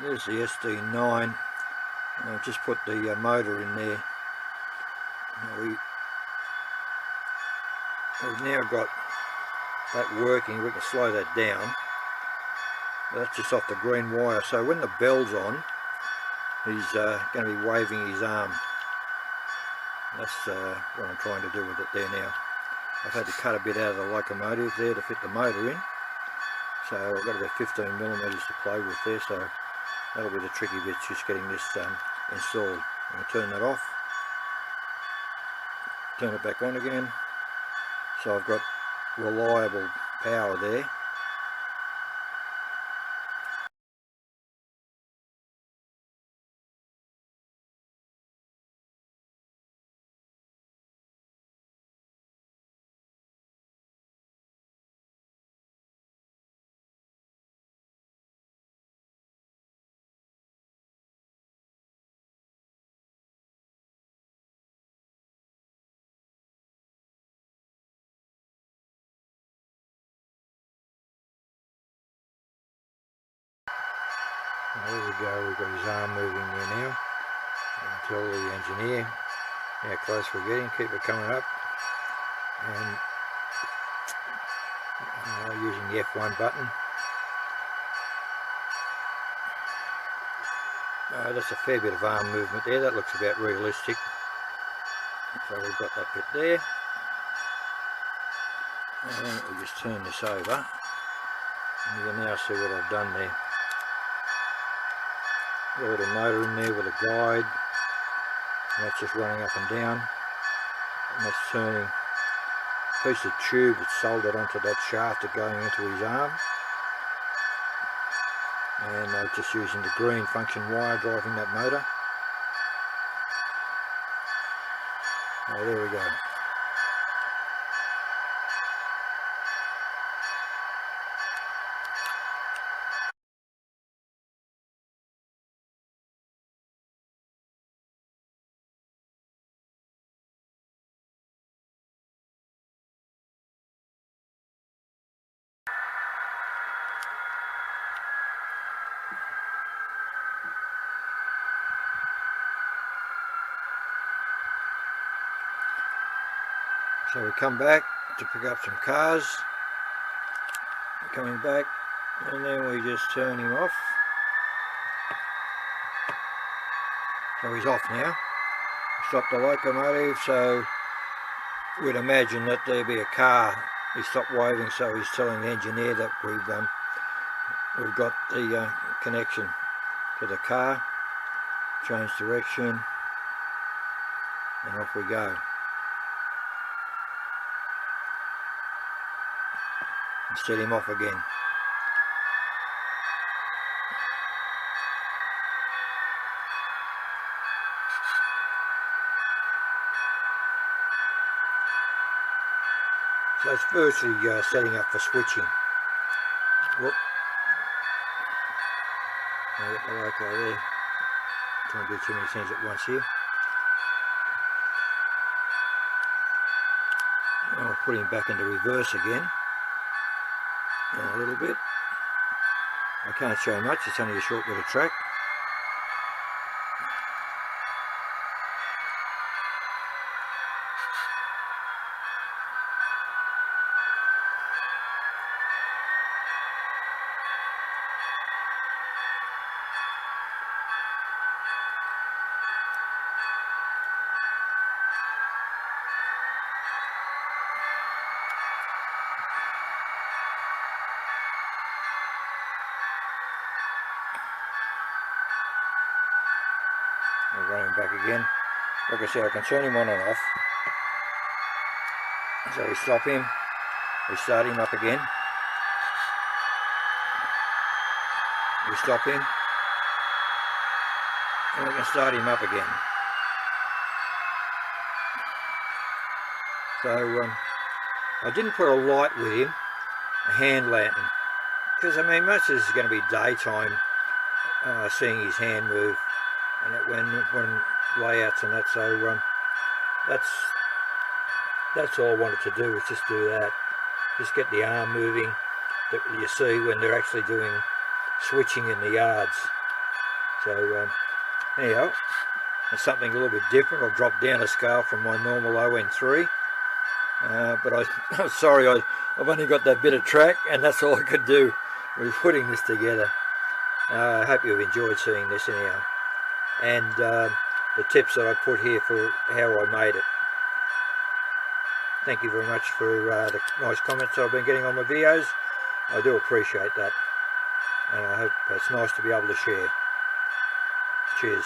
There's the SD9. I've just put the motor in there. We've now got that working. We can slow that down. That's just off the green wire, so when the bell's on, he's going to be waving his arm. That's what I'm trying to do with it there now. I've had to cut a bit out of the locomotive there to fit the motor in, so I've got about 15mm to play with there, so that'll be the tricky bit, just getting this installed. I'm going to turn that off, turn it back on again, so I've got reliable power there. There we go, we've got his arm moving there now. I'll tell the engineer how close we're getting, keep it coming up, and using the F1 button. That's a fair bit of arm movement there, that looks about realistic. So we've got that bit there. And we'll just turn this over, and you can now see what I've done there. Got a little motor in there with a guide, and that's just running up and down, and that's turning a piece of tube that's soldered onto that shaft that's going into his arm, and I'm just using the green function wire driving that motor. Oh, there we go. So we come back to pick up some cars, coming back, and then we just turn him off. So he's off now. Stop the locomotive, so we'd imagine that there'd be a car. He stopped waving, so he's telling the engineer that we've got the connection to the car. Change direction, and off we go. And set him off again. So it's virtually setting up for switching. Whoop. I got the loco there. Trying to do too many things at once here. I'll put him back into reverse again. A little bit. I can't show much, it's only a short bit of track. I'll run him back again. Like I said, I can turn him on and off. So we stop him, we start him up again. We stop him, and we can start him up again. So I didn't put a light with him, a hand lantern, because I mean most of this is going to be daytime, seeing his hand move, and when layouts and that. So that's all I wanted to do, was just do that, just get the arm moving that you see when they're actually doing switching in the yards. So anyhow, it's something a little bit different. I've dropped down a scale from my normal ON3, but I'm sorry, I've only got that bit of track, and that's all I could do with putting this together. I hope you've enjoyed seeing this anyhow, and the tips that I put here for how I made it. Thank you very much for the nice comments I've been getting on my videos. I do appreciate that, and I hope it's nice to be able to share. Cheers.